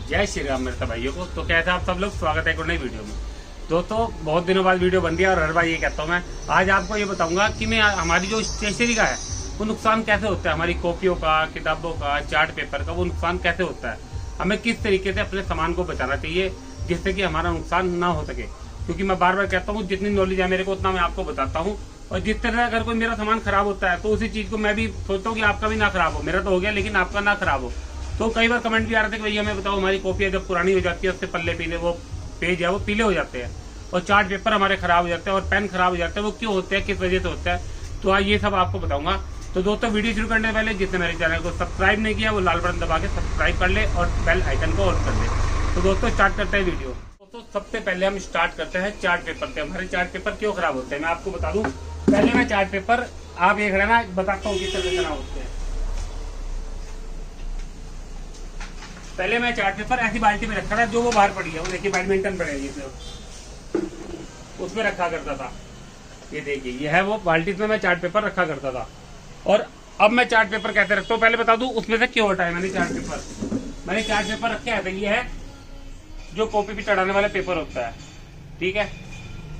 जय श्री राम मेरे भाइयों को। तो कैसे आप सब लोग, स्वागत है एक नई वीडियो में। दोस्तों बहुत दिनों बाद वीडियो बन रही है और हर बार ये कहता हूँ मैं, आज आपको ये बताऊंगा कि मैं हमारी जो स्टेशनरी का है वो नुकसान कैसे होता है, हमारी कॉपियों का, किताबों का, चार्ट पेपर का वो नुकसान कैसे होता है, हमें किस तरीके से अपने सामान को बचाना चाहिए जिससे कि हमारा नुकसान ना हो सके। क्योंकि मैं बार बार कहता हूँ जितनी नॉलेज है मेरे को उतना मैं आपको बताता हूँ, और जिस तरह अगर कोई मेरा सामान खराब होता है तो उसी चीज को मैं भी सोचता हूँ कि आपका भी ना खराब हो। मेरा तो हो गया लेकिन आपका ना खराब हो। तो कई बार कमेंट भी आ रहे थे कि भैया हमें बताओ हमारी कॉपियां जब पुरानी हो जाती है उसके पल्ले पीले, वो पेज है वो पीले हो जाते हैं, और चार्ट पेपर हमारे खराब हो जाते हैं, और पेन खराब हो जाते हैं, वो क्यों होते हैं, किस वजह से होता है। तो आज ये सब आपको बताऊंगा। तो दोस्तों वीडियो शुरू करने से पहले जिसने मेरे चैनल को सब्सक्राइब नहीं किया वो लाल बटन दबा के सब्सक्राइब कर ले और बेल आइकन को ऑन कर ले। तो दोस्तों स्टार्ट करते हैं वीडियो। दोस्तों सबसे पहले हम स्टार्ट करते हैं चार्ट पेपर से। हमारे चार्ट पेपर क्यों खराब होते हैं मैं आपको बता दूं। पहले मैं चार्ट पेपर आप देख रहे हैं ना, बताता हूँ किस तरह से खराब होते हैं। पहले मैं चार्ट पेपर ऐसी बाल्टी में रखा था जो वो बाहर पड़ी है, वो देखिए बैडमिंटन पड़े उसमें रखा करता था। ये देखिए ये है वो बाल्टी में मैं चार्ट पेपर रखा करता था। और अब मैं चार्ट पेपर कैसे रखता हूँ पहले बता दूं, उसमें से क्यों हटाया मैंने चार्ट पेपर रखे हैं। ये है जो कॉपी पे चढ़ाने वाला पेपर होता है, ठीक है,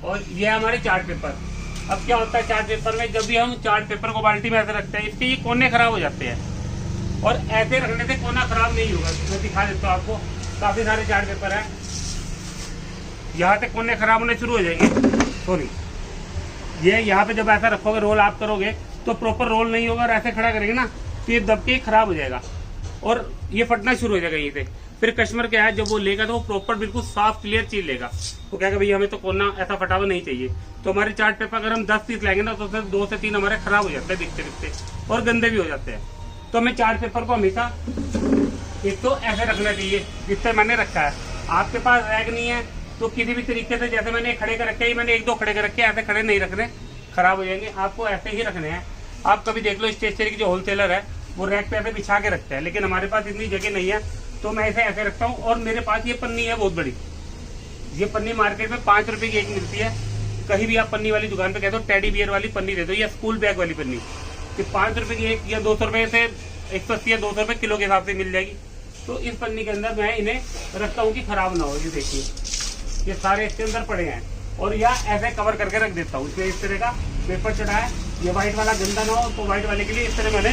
और ये है हमारे चार्ट पेपर। अब क्या होता है चार्ट पेपर में, जब भी हम चार्ट पेपर को बाल्टी में ऐसे रखते हैं इसके ये कोने खराब हो जाते हैं, और ऐसे रखने से कोना खराब नहीं होगा। मैं दिखा देता हूँ आपको, काफी सारे चार्ट पेपर है, यहाँ से कोने खराब होने शुरू हो जाएंगे। सॉरी, ये यहाँ पे जब ऐसा रखोगे, रोल आप करोगे तो प्रॉपर रोल नहीं होगा, और ऐसे खड़ा करेंगे ना तो ये दब के खराब हो जाएगा और ये फटना शुरू हो जाएगा यहीं से। फिर कस्टमर क्या है, जब वो लेगा तो वो प्रॉपर बिल्कुल साफ क्लियर चीज लेगा। वो कहेगा भैया हमें तो कोना ऐसा फटा हुआ नहीं चाहिए। तो हमारे चार्ट पेपर अगर हम 10 पीस लाएंगे ना तो उसमें 2 से 3 हमारे खराब हो जाते हैं दिखते दिखते, और गंदे भी हो जाते हैं। तो हमें चार्ट पेपर को हमेशा एक तो ऐसे रखना चाहिए जिससे मैंने रखा है। आपके पास रैक नहीं है तो किसी भी तरीके से, जैसे मैंने खड़े कर रखे, मैंने 1-2 खड़े कर रखे, ऐसे खड़े नहीं रखने, खराब हो जाएंगे। आपको ऐसे ही रखने हैं। आप कभी देख लो स्टेशनरी की जो होलसेलर है वो रैक पे ऐसे बिछा के रखते हैं, लेकिन हमारे पास इतनी जगह नहीं है तो मैं ऐसे रखता हूँ। और मेरे पास ये पन्नी है बहुत बड़ी, ये पन्नी मार्केट में 5 रुपए की एक मिलती है। कहीं भी आप पन्नी वाली दुकान पे कहते हो टैडी बियर वाली पन्नी दे दो या स्कूल बैग वाली पन्नी, कि 5 रुपए की एक या 200 रुपए से 180 या 200 रुपए किलो के हिसाब से मिल जाएगी। तो इस पन्नी के अंदर मैं इन्हें रखता हूँ कि खराब ना हो। ये देखिए ये सारे इसके अंदर पड़े हैं, और या ऐसे कवर करके रख देता हूँ। इसमें इस तरह का पेपर चढ़ा है, ये व्हाइट वाला गंदा ना हो, तो व्हाइट वाले के लिए इस तरह मैंने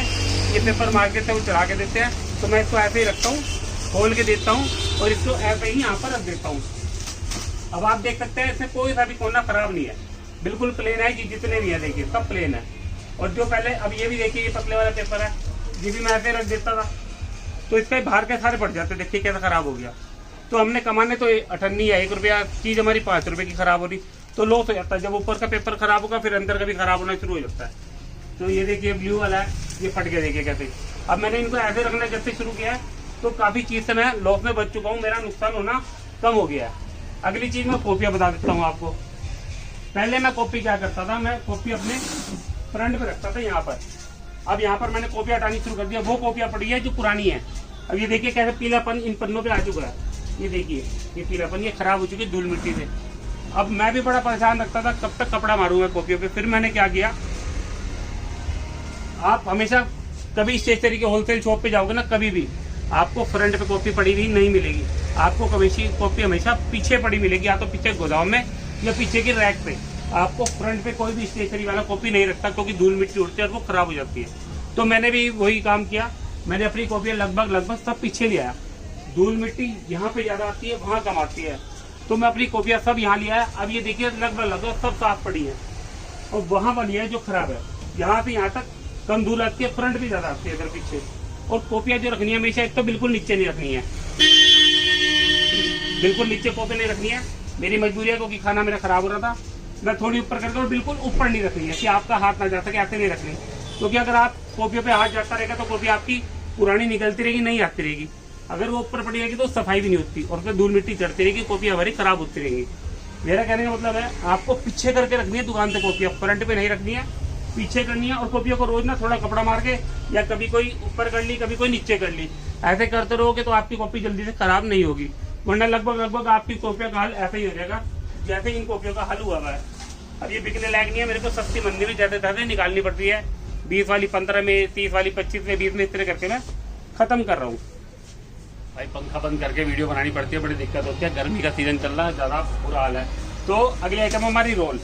ये पेपर मार्केट से वो चढ़ा के देते हैं। तो मैं इसको ऐसे ही रखता हूँ, खोल के देता हूँ और इसको ऐसे ही यहाँ पर रख देता हूँ। अब आप देख सकते हैं इसमें कोई सा भी कोना खराब नहीं है, बिल्कुल प्लेन है। जितने भी है देखिए सब प्लेन है। और जो पहले, अब ये भी देखिए ये पतले वाला पेपर है, ये भी मैं ऐसे रख देता था तो इसके बाहर के सारे पड़ जाते। देखिए कैसा खराब हो गया। तो हमने कमाने तो 98 या 1 रुपया, चीज हमारी 5 रुपए की खराब हो रही तो लॉस हो जाता है। जब ऊपर का पेपर खराब होगा फिर अंदर का भी खराब होना शुरू हो जाता है। तो ये देखिए ब्लू वाला है, ये फट गया देखिए कैसे। अब मैंने इनको ऐसे रखना जब से शुरू किया है तो काफी चीज से मैं लॉस में बच चुका हूँ, मेरा नुकसान होना कम हो गया है। अगली चीज मैं कॉपियां बता देता हूँ आपको। पहले मैं कॉपी क्या करता था, मैं कॉपी अपने फ्रंट पे रखता था यहाँ पर। अब यहाँ पर मैंने कॉपी हटानी शुरू कर दिया, वो कॉपियां पड़ी है जो पुरानी है। अब ये देखिए कैसे पीलापन इन पन्नों पे आ चुका है, ये देखिए ये पीलापन, ये खराब हो चुकी है धूल मिट्टी से। अब मैं भी बड़ा परेशान रखता था कब तक कपड़ा मारूंगा कॉपियों पे। फिर मैंने क्या किया, आप हमेशा कभी स्टेशनरी के होलसेल शॉप पे जाओगे ना, कभी भी आपको फ्रंट पे कॉपी पड़ी हुई नहीं मिलेगी। आपको कॉपी हमेशा पीछे पड़ी मिलेगी, या तो पीछे गोदाम में या पीछे की रैक पे। आपको फ्रंट पे कोई भी स्टेशनरी वाला कॉपी नहीं रखता, क्योंकि धूल मिट्टी उड़ती है और वो खराब हो जाती है। तो मैंने भी वही काम किया, मैंने अपनी कॉपियां लगभग सब पीछे ले आया। धूल मिट्टी यहाँ पे ज्यादा आती है, वहां कम आती है, तो मैं अपनी कॉपियां सब यहाँ ले आया। अब ये देखिए लगभग सब साफ पड़ी है, और वहां वाली है जो खराब है, यहाँ से यहाँ तक कम धूल आती है, फ्रंट भी ज्यादा आती है इधर पीछे। और कॉपियां जो रखनी है हमेशा एक तो बिल्कुल नीचे नहीं रखनी है, बिल्कुल नीचे कॉपी नहीं रखनी है। मेरी मजबूरी है क्योंकि खाना मेरा खराब हो रहा था, मैं थोड़ी ऊपर करके, और बिल्कुल ऊपर नहीं रखनी है कि आपका हाथ ना जा सके, ऐसे नहीं रखनी। क्योंकि अगर आप कॉपियों पे हाथ जाता रहेगा तो कॉपी आपकी पुरानी निकलती रहेगी, नहीं आती रहेगी। अगर वो ऊपर पड़ी रहेगी तो सफाई भी नहीं होती और उसमें धूल मिट्टी चढ़ती रहेगी, कॉपी हमारी खराब होती रहेगी। मेरा कहने का मतलब है आपको पीछे करके रखनी है दुकान से कॉपियां, फ्रंट पे नहीं रखनी है, पीछे करनी है। और कॉपियों को रोज ना थोड़ा कपड़ा मार के, या कभी कोई ऊपर कर ली कभी कोई नीचे कर ली, ऐसे करते रहोगे तो आपकी कॉपी जल्दी से खराब नहीं होगी। वरना लगभग आपकी कॉपियों का हाल ऐसा ही हो जाएगा जैसे इन कॉपियों का हल हुआ है। अब ये बिकने लायक नहीं है, मेरे को सस्ती मंदी में ज्यादा निकालनी पड़ती है। 20 वाली 15 में, 30 वाली 25 में, 20 में, इस तरह करके मैं खत्म कर रहा हूँ। भाई पंखा बंद करके वीडियो बनानी पड़ती है, बड़ी दिक्कत होती है, गर्मी का सीजन चल रहा है, ज़्यादा बुरा हाल है। तो अगली आइटम हमारी रोल।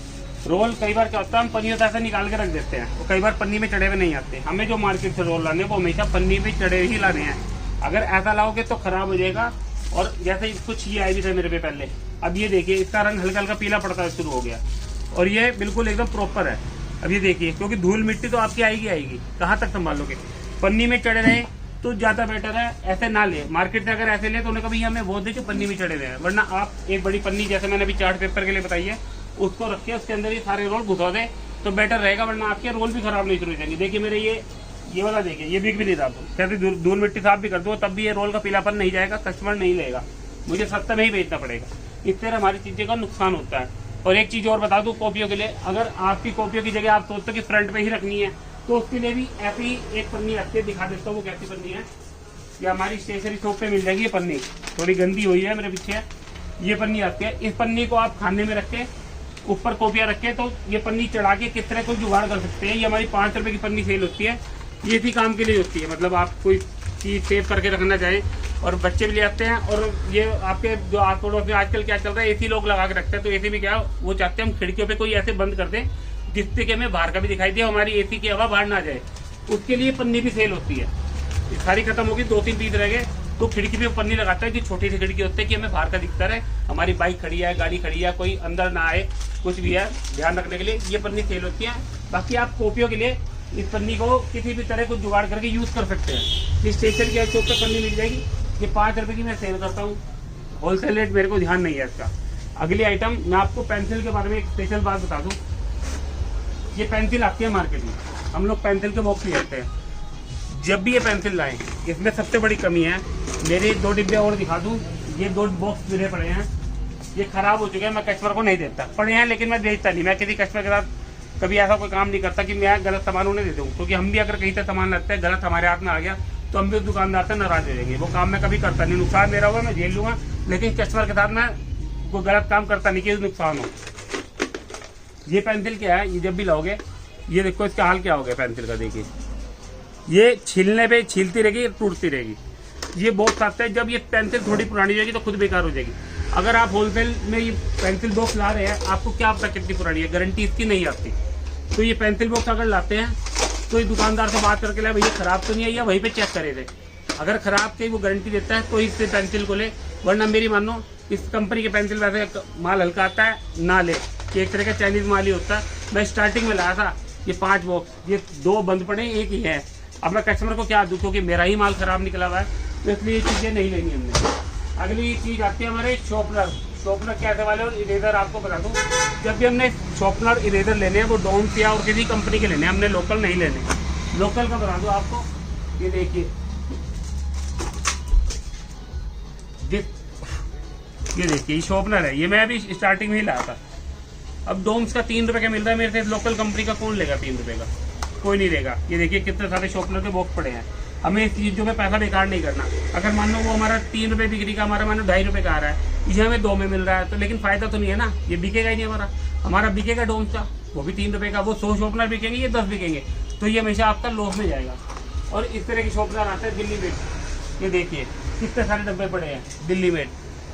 रोल कई बार क्या होता है, हम पन्नियों से ऐसे निकाल के रख देते हैं, तो कई बार पन्नी में चढ़े हुए नहीं आते। हमें जो मार्केट से रोल लाने वो हमेशा पन्नी में चढ़े ही लाने हैं। अगर ऐसा लाओगे तो खराब हो जाएगा। और जैसे कुछ ये आए भी थे मेरे पे पहले, अब ये देखिए इसका रंग हल्का हल्का पीला पड़ता है शुरू हो गया, और ये बिल्कुल एकदम प्रॉपर है। अब ये देखिए, क्योंकि धूल मिट्टी तो आपकी आएगी, कहाँ तक संभालोगे। पन्नी में चढ़े रहे तो ज्यादा बेटर है, ऐसे ना ले। मार्केट से अगर ऐसे ले तो उन्हें कभी हमें वो दे कि पन्नी में चढ़े हुए हैं, वरना आप एक बड़ी पन्नी जैसे मैंने अभी चार्ट पेपर के लिए बताई है, उसको रख के उसके अंदर ही सारे रोल घुसा दे तो बेटर रहेगा, वरना आपके रोल भी खराब नहीं शुरू हो जाएंगे। देखिए मेरे ये वाला देखिए, ये बिक भी नहीं रहा, कैसे धूल मिट्टी साफ भी कर दो तब भी ये रोल का पीलापन नहीं जाएगा, कस्टमर नहीं लेगा, मुझे सस्ते में ही बेचना पड़ेगा। इस तरह हमारी चीजें का नुकसान होता है। और एक चीज और बता दूं कॉपियों के लिए, अगर आपकी कॉपियों की जगह आप सोचते हो कि फ्रंट पे ही रखनी है तो उसके लिए भी ऐसी एक पन्नी आती है, दिखा देता हूँ वो कैसी पन्नी है। ये हमारी स्टेशनरी शॉप पे मिल जाएगी। ये पन्नी थोड़ी गंदी हुई है मेरे पीछे, ये पन्नी आती है। इस पन्नी को आप खाने में रख के ऊपर कॉपियाँ रख के, तो ये पन्नी चढ़ा के किस तरह कोई जुगाड़ कर सकते हैं। ये हमारी 5 रुपए की पन्नी सेल होती है, ये इसी काम के लिए होती है। मतलब आप कोई चीज सेव करके रखना चाहें, और बच्चे भी ले आते हैं। और ये आपके जो आस पड़ोस में आजकल क्या चल रहा है, एसी लोग लगा के रखते हैं, तो एसी में क्या वो चाहते हैं हम खिड़कियों पे कोई ऐसे बंद कर दें जिससे कि हमें बाहर का भी दिखाई दे, हमारी एसी की हवा बाहर ना जाए, उसके लिए पन्नी भी सेल होती है। सारी खत्म होगी, 2-3 पीस रह गए, तो खिड़की पे पन्नी लगाता है, जो छोटी सी खिड़की होती है कि हमें बाहर का दिखता रहे, हमारी बाइक खड़ी है, गाड़ी खड़ी है, कोई अंदर ना आए, कुछ भी है ध्यान रखने के लिए ये पन्नी सेल होती है। बाकी आप कॉपियों के लिए इस पन्नी को किसी भी तरह को जुगाड़ करके यूज कर सकते हैं। इस स्टेशन की चौक पे पन्नी मिल जाएगी, ये 5 रुपए की मैं सेल करता हूँ, होलसेल रेट मेरे को ध्यान नहीं है इसका। अगली आइटम मैं आपको पेंसिल के बारे में एक स्पेशल बात बता दूं। ये पेंसिल आती है मार्केट में, हम लोग पेंसिल के बॉक्स ले आते हैं। जब भी ये पेंसिल लाएं, इसमें सबसे बड़ी कमी है, मेरे 2 डिब्बे और दिखा दूं, ये 2 बॉक्स गिरे पड़े हैं, ये खराब हो चुके हैं, मैं कस्टमर को नहीं देता। पड़े हैं लेकिन मैं बेचता नहीं, मैं किसी कस्टमर के साथ कभी ऐसा कोई काम नहीं करता कि मैं गलत सामान उन्हें दे दूँ, क्योंकि हम भी अगर कहीं से सामान लाते हैं गलत हमारे हाथ में आ गया तो हम भी उस दुकानदार से नाराज हो जाएंगे। वो काम मैं कभी करता नहीं, नुकसान मेरा हुआ मैं झेल लूंगा, लेकिन कस्टमर के साथ मैं कोई गलत काम करता नहीं कि नुकसान हो। ये पेंसिल क्या है, ये जब भी लाओगे, ये देखो इसका हाल क्या हो गया पेंसिल का, देखिए ये छीलने पे छीलती रहेगी, टूटती रहेगी। ये बहुत आता है, जब ये पेंसिल थोड़ी पुरानी हो जाएगी तो खुद बेकार हो जाएगी। अगर आप होलसेल में ये पेंसिल बॉक्स ला रहे हैं, आपको क्या पता कितनी पुरानी है, गारंटी इसकी नहीं आती। तो ये पेंसिल बॉक्स अगर लाते हैं तो ये दुकानदार से बात करके ले, भैया खराब तो नहीं है, या वहीं पे चेक करे थे। अगर खराब की वो गारंटी देता है तो इससे पेंसिल को ले, वरना मेरी मानो इस कंपनी के पेंसिल वैसे माल हल्का आता है ना ले, कि एक तरह का चाइनीज माल ही होता है। मैं स्टार्टिंग में लाया था ये 5 बॉक्स, ये 2 बंद पड़े, एक ही है। अब मैं कस्टमर को क्या दूं, क्योंकि मेरा ही माल खराब निकला हुआ है, तो इसलिए ये चीजें नहीं लेंगी हमने। अगली चीज आती है हमारे शॉर्पनर। शॉर्पनर कैसे वाले और इरेजर आपको बता दूं, जब भी हमने शॉर्पनर इरेजर लेने हैं वो डॉम्स या और किसी कंपनी के लेने हैं, हमने लोकल नहीं लेने। लोकल का बता दूं आपको, ये देखिए ये देखिए, ये शॉर्पनर है, ये मैं अभी स्टार्टिंग में ही लाया था। अब डोम्स का 3 रुपए का मिल रहा है मेरे से, लोकल कंपनी का कौन लेगा 3 रुपए का, कोई नहीं लेगा। ये देखिए कितने सारे शॉर्पनर के बॉक्स पड़े हैं, हमें इस चीजों में पैसा बेकार नहीं करना। अगर मान लो वो हमारा 3 रुपए बिक्री का, हमारा मान लो 2.5 रुपए का आ रहा है, ये हमें 2 में मिल रहा है, तो लेकिन फायदा तो नहीं है ना, ये बिकेगा ही नहीं हमारा बिकेगा डोम्स का, वो भी 3 रुपए का, वो 100 शॉर्पनर बिकेंगे, ये 10 बिकेंगे, तो ये हमेशा आपका लॉस में जाएगा। और इस तरह के शॉर्पनर आते हैं दिल्ली मेड, ये देखिए कितने सारे डब्बे पड़े हैं दिल्ली मेड,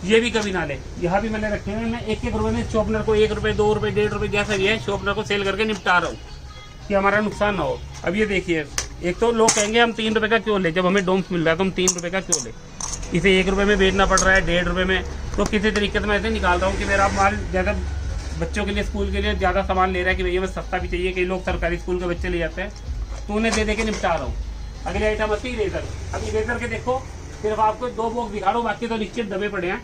ये भी कभी ना ले। यहाँ भी मैंने रखे हैं, मैं 1-1 रुपए में शॉर्पनर को 1 रुपए 2 रुपए 1.5 रुपए जैसा भी है शॉर्पनर को सेल करके निपटा रहा हूँ कि हमारा नुकसान ना हो। अब ये देखिए, एक तो लोग कहेंगे हम 3 रुपए का क्यों ले, जब हमें डोम्स मिल रहा है तो हम 3 रुपए का क्यों ले, इसे 1 रुपए में बेचना पड़ रहा है 1.5 रुपए में। तो किसी तरीके से मैं ऐसे निकाल रहा हूँ कि मेरा माल ज़्यादा बच्चों के लिए, स्कूल के लिए ज़्यादा सामान ले रहा है कि भैया मैं सस्ता भी चाहिए, कई लोग सरकारी स्कूल के बच्चे ले जाते हैं, तो उन्हें दे के निपटा रहा हूँ। अगले आइटम आती है इरेजर। अब इरेजर के देखो, सिर्फ आपको 2 बॉक्स दिखा रहा हूँ, बाकी तो निश्चित दबे पड़े हैं।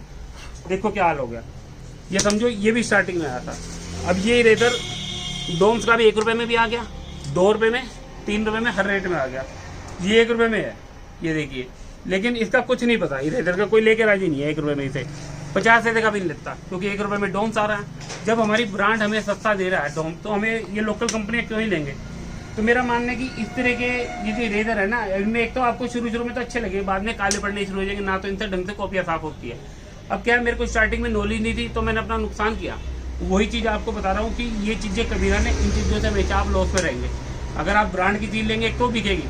देखो क्या हाल हो गया, ये समझो ये भी स्टार्टिंग में आया था। अब ये इरेजर डोम्स का भी 1 रुपए में भी आ गया, 2 रुपए में, 3 रुपए में, हर रेट में आ गया। ये 1 रुपए में है, ये देखिए, लेकिन इसका कुछ नहीं पता, इरेजर का कोई लेके राजी नहीं है 1 रुपए में, इसे 50 पैसे का भी नहीं लेता, क्योंकि 1 रुपए में डोम्स आ रहा है। जब हमारी ब्रांड हमें सस्ता दे रहा है डोम्स, तो हमें ये लोकल कंपनियां क्यों ही लेंगे। तो मेरा मानना है कि इस तरह के ये जो इरेजर है ना, इनमें एक तो आपको शुरू में तो अच्छे लगे, बाद में काले पड़ने शुरू हो जाएंगे, ना तो इनसे ढंग से कॉपियाँ साफ होती है। अब क्या है, मेरे को स्टार्टिंग में नॉलेज नहीं थी, तो मैंने अपना नुकसान किया। वही चीज़ आपको बता रहा हूँ कि ये चीज़ें कभी ना, इन चीज़ों से हमेशा आप लॉस में रहेंगे। अगर आप ब्रांड की चीज़ लेंगे एक तो बिकेगी,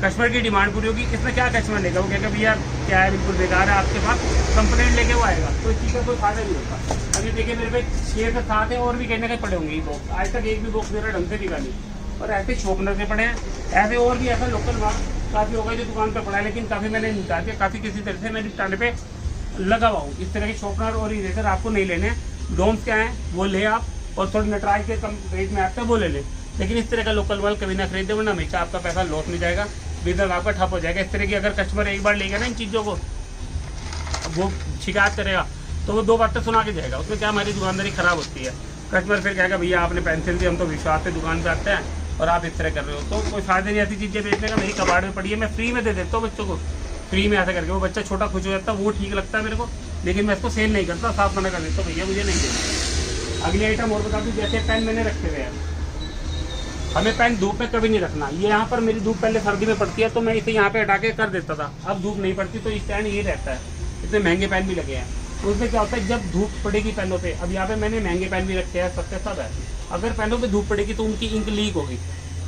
कस्टमर की डिमांड पूरी होगी। इसमें क्या कस्टमर लेगा, वो कहेगा भैया क्या है बिल्कुल बेकार है, आपके पास कंप्लेंट लेके वो आएगा, तो इस चीज़ का कोई फायदा नहीं होता। अभी देखिए मेरे पे 6 से 7 है और भी कहीं ना कहीं पड़े होंगे ये बॉक्स, आज तक एक भी बॉक्स मेरा ढंग से निकाली, और ऐसे शॉपनर से पड़े हैं, ऐसे और भी ऐसा लोकल माल काफ़ी होगा जो दुकान पर पड़ा है, लेकिन काफ़ी मैंने निकाल के काफ़ी किसी तरह से मैं निपटाने पे लगा हुआ हूँ। इस तरह के शॉपनर और इरेजर आपको नहीं लेने हैं, डोम्स क्या हैं वो ले आप, और थोड़ी नटराज के कम रेट में आते हैं वो ले लें, लेकिन इस तरह का लोकल माल कभी ना खरीदे, वरना हमेशा आपका पैसा लॉस में जाएगा, बिजनेस आपका ठप हो जाएगा। इस तरह की अगर कस्टमर एक बार लेगा ना इन चीज़ों को, वो शिकायत करेगा तो वो 2 बातें सुना के जाएगा, उसमें क्या हमारी दुकानदारी खराब होती है। कस्टमर फिर कहेगा भैया आपने पेंसिल दी, हम तो विश्वास पे दुकान पे आते हैं और आप इस तरह कर रहे हो, तो कोई फायदा नहीं ऐसी चीज़ें बेचने का। मेरी कबाड़ में पड़ी है, मैं फ्री में दे देता हूँ बच्चों को, फ्री में ऐसा करके वो बच्चा छोटा खुश हो जाता है, वो ठीक लगता है मेरे को, लेकिन मैं इसको सेल नहीं करता, साफ मना कर देता हूँ भैया मुझे नहीं देना। अगली आइटम और बता दूँ, जैसे पेन मैंने रखे हुए हैं, हमें पेन धूप में कभी नहीं रखना। ये यहाँ पर मेरी धूप पहले सर्दी में पड़ती है तो मैं इसे यहाँ पे हटा के कर देता था, अब धूप नहीं पड़ती तो स्टैंड ये रहता है। इतने महंगे पेन भी लगे हैं, उसमें क्या होता है जब धूप पड़ेगी पेनों पे, अब यहाँ पे मैंने महंगे पेन भी रखे हैं, सबसे सब है, अगर पेनों पे धूप पड़ेगी तो उनकी इंक लीक होगी,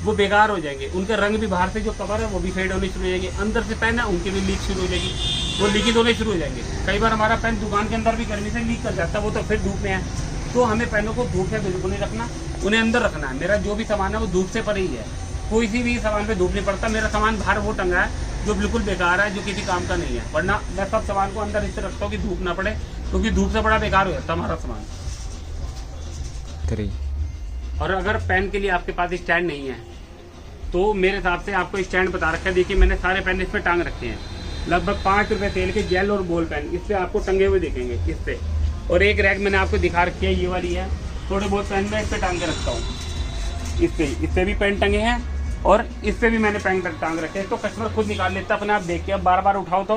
वो बेकार हो जाएंगे, उनके रंग भी बाहर से जो कवर है वो भी फेड होने शुरू हो जाएंगे, अंदर से पेन है उनकी भी लीक शुरू हो जाएगी, वो लीकेज होने शुरू हो जाएंगे। कई बार हमारा पेन दुकान के अंदर भी गर्मी से लीक कर जाता है, वो तो फिर धूप में है। तो हमें पेनों को धूप में बिल्कुल नहीं रखना, उन्हें अंदर रखना है। मेरा जो भी सामान है वो धूप से परे ही है, कोई सी भी सामान पे धूप नहीं पड़ता। मेरा सामान बाहर वो टंगा है जो बिल्कुल बेकार है, जो किसी काम का नहीं है, वरना मैं सब सामान को अंदर इससे रखता हूँ कि धूप ना पड़े, क्योंकि धूप से बड़ा बेकार हो जाता है हमारा सामान। 3 और अगर पेन के लिए आपके पास स्टैंड नहीं है तो मेरे हिसाब से आपको स्टैंड बता रखा है, देखिए मैंने सारे पेन इस पे टांग रखे हैं, लगभग 5 रुपए तेल के जेल और बॉल पेन इस पे आपको टंगे हुए दिखेंगे इस पे, और एक रैक मैंने आपको दिखा रखी है ये वाली है, थोड़े बहुत पेन मैं इस पे टांग के रखता हूँ, इस पे भी पेन टंगे हैं और इस पे भी मैंने पेन टांग रखे हैं, तो कस्टमर खुद निकाल लेता है अपने आप देख के। अब बार बार उठाओ तो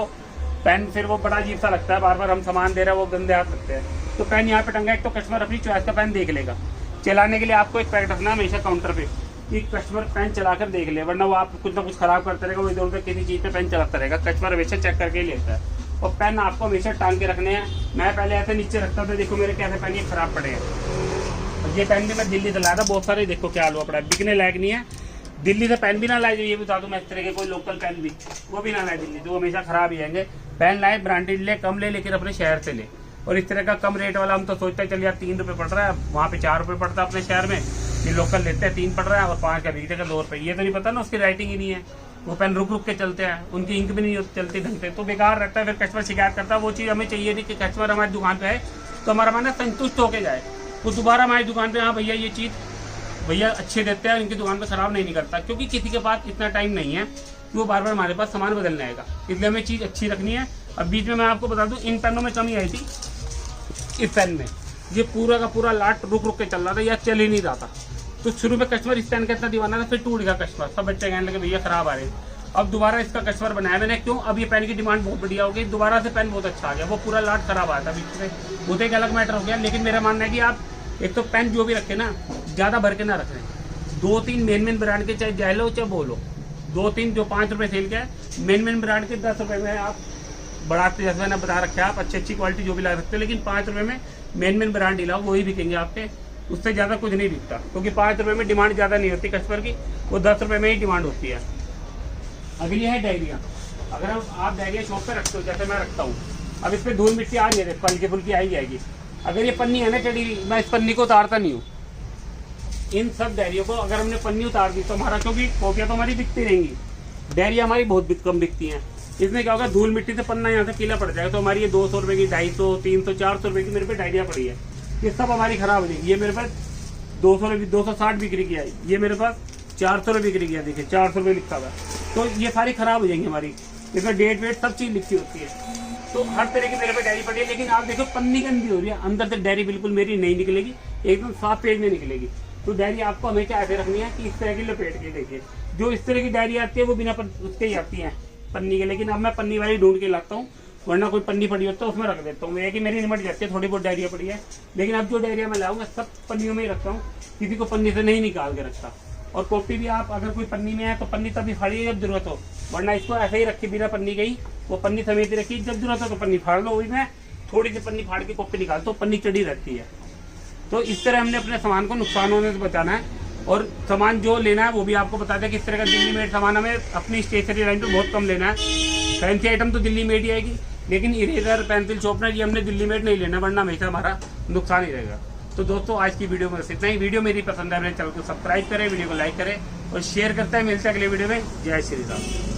पेन फिर वो बड़ा अजीब सा लगता है, बार बार हम सामान दे रहे हैं वो गंदे हाथ लगते हैं, तो पेन यहाँ पे टंगा है तो कस्टमर अपनी चॉइस का पेन देख लेगा। चलाने के लिए आपको एक पैकेट रखना है हमेशा काउंटर पे कि कस्टमर पेन चलाकर देख ले, वरना वो आप कुछ ना कुछ खराब करते रहेगा, वो इधर उधर किसी चीज़ पे पेन चलाता रहेगा। कस्टमर हमेशा चेक करके ही लेता है, और पेन आपको हमेशा टांग के रखने हैं। मैं पहले ऐसे नीचे रखता था, देखो मेरे कैसे पेन ये खराब पड़े हैं, ये पेन भी मैं दिल्ली से लाया था बहुत सारे, देखो क्या हाल पड़ा है, बिकने लायक नहीं है। दिल्ली से पेन भी ना लाए, ये बता दूं मैं इस तरह के कोई लोकल पेन भी वो भी ना लाए दिल्ली, तो हमेशा खराब ही आएंगे। पेन लाए ब्रांडेड ले, कम ले, लेकिन अपने शहर से ले, और इस तरह का कम रेट वाला हम तो सोचते हैं चल यार 3 रुपये पड़ रहा है, वहाँ पे 4 रुपये पड़ता है अपने शहर में, ये लोकल लेते हैं 3 पड़ रहा है और 5 का बिकते का 2 रुपये। ये तो नहीं पता ना उसकी राइटिंग ही नहीं है, वो पेन रुक रुक के चलते हैं, उनकी इंक भी नहीं चलती ढंग से, तो बेकार रहता है। फिर कस्टमर शिकायत करता है, वो चीज़ हमें चाहिए नहीं कि कस्टमर हमारी दुकान पे आए तो हमारा माना संतुष्ट होकर जाए, वो दोबारा हमारी दुकान पे हाँ भैया ये चीज़ भैया अच्छे देते हैं, इनकी दुकान पे खराब नहीं करता, क्योंकि किसी के पास इतना टाइम नहीं है कि वो बार बार हमारे पास सामान बदलने आएगा, इसलिए हमें चीज़ अच्छी रखनी है। अब बीच में मैं आपको बता दूं इन पेनों में कमी आई थी, इस पेन में ये पूरा का पूरा लाट रुक रुक के चल रहा था या चल ही नहीं रहा था, तो शुरू में कस्टमर इस पेन का इतना दीवाना था, फिर टूट गया कस्टमर, सब बच्चे कहने लगे भैया खराब आ रहे हैं। अब दोबारा इसका कस्टमर बनाया मैंने, क्यों, अब ये पेन की डिमांड बहुत बढ़िया हो गई, दोबारा से पेन बहुत अच्छा आ गया, वो पूरा लाट खराब आया था बीच में, वो तो एक अलग मैटर हो गया। लेकिन मेरा मानना है कि आप एक तो पेन जो भी रखे ना ज़्यादा भर के ना रखें, 2-3 मेन ब्रांड के, चाहे जैलो चाहे बोलो, 2-3 जो 5 रुपये सेल के मेन ब्रांड के 10 रुपये में आप बढ़ाते, जैसे मैंने बता रखा है, आप अच्छी क्वालिटी जो भी ला सकते हो, लेकिन 5 रुपये में मेन ब्रांड हिलाओ, वही बिकेंगे आपके, उससे ज़्यादा कुछ नहीं बिकता, क्योंकि 5 रुपये में डिमांड ज़्यादा नहीं होती कस्टमर की, वो 10 रुपये में ही डिमांड होती है। अगली है डायरिया, अगर आप डायरिया शॉप पे रखते हो जैसे मैं रखता हूँ, अब इस पर धूल मिट्टी आ रही है, हल्की फुल्की आई जाएगी, अगर ये पन्नी है ना चढ़ी हुई, मैं इस पन्नी को उतारता नहीं हूँ, इन सब डायरियों को अगर हमने पन्नी उतार दी तो हमारा, क्योंकि कॉपियाँ तो हमारी बिकती रहेंगी, डायरिया हमारी बहुत कम बिकती हैं, इसमें क्या होगा धूल मिट्टी से पन्ना यहाँ से पीला पड़ जाएगा, तो हमारी ये 200 रुपये की, 250, 300, 400 रुपये की मेरे पे डायरिया पड़ी है, ये सब हमारी खराब हो जाएगी। ये मेरे पास 260 बिक्री की आई, ये मेरे पास 400 रुपये बिक्री किया, देखिए 400 रुपये लिखा हुआ, तो ये सारी खराब हो जाएंगी हमारी, इसमें डेट वेट सब चीज़ लिखी होती है, तो हर तरह की मेरे पे डायरी पड़ी है। लेकिन आप देखो पन्नी गंदी हो रही है, अंदर से डायरी बिल्कुल मेरी नहीं निकलेगी, एकदम 7 पेज में निकलेगी, तो डायरी आपको हमेशा ऐसे रखनी है कि इस तरह की लपेट के, देखिए जो इस तरह की डायरी आती है वो बिना उसके ही आती है पन्नी के, लेकिन अब मैं पन्नी वाली ढूंढ के लाता हूँ, वरना कोई पन्नी पड़ी होती है उसमें रख देता हूँ, ये कि मेरी निमट जाती है, थोड़ी बहुत डायरिया पड़ी है, लेकिन अब जो डायरिया मैं लाऊंगा सब पन्नियों में ही रखता हूँ, किसी को पन्नी से नहीं निकाल के रखता। और कॉपी भी आप अगर कोई पन्नी में है तो पन्नी तभी फाड़िए जब जरूरत हो, वरना इसको ऐसे ही रखी बिना पन्नी गई, वो पन्नी समेत ही रखी, जब जरूरत हो तो पन्नी फाड़ लो, वही मैं थोड़ी सी पन्नी फाड़ के कॉपी निकालता हूँ, पन्नी चढ़ी रहती है। तो इस तरह हमने अपने सामान को नुकसान होने से बचाना है, और सामान जो लेना है वो भी आपको बता दें किस तरह का दिल्ली मेड सामान हमें अपनी स्टेशनरी लाइन पे बहुत कम लेना है। फैंसी आइटम तो दिल्ली मेड ही आएगी, लेकिन इरेजर, पेंसिल, शॉर्पनर ये हमने दिल्ली मेड नहीं लेना, वरना हमेशा हमारा नुकसान ही रहेगा। तो दोस्तों आज की वीडियो में बस इतना ही। वीडियो मेरी पसंद है, मेरे चैनल को सब्सक्राइब करें, वीडियो को लाइक करें और शेयर करते हैं। मिलते हैं अगले वीडियो में। जय श्री राम।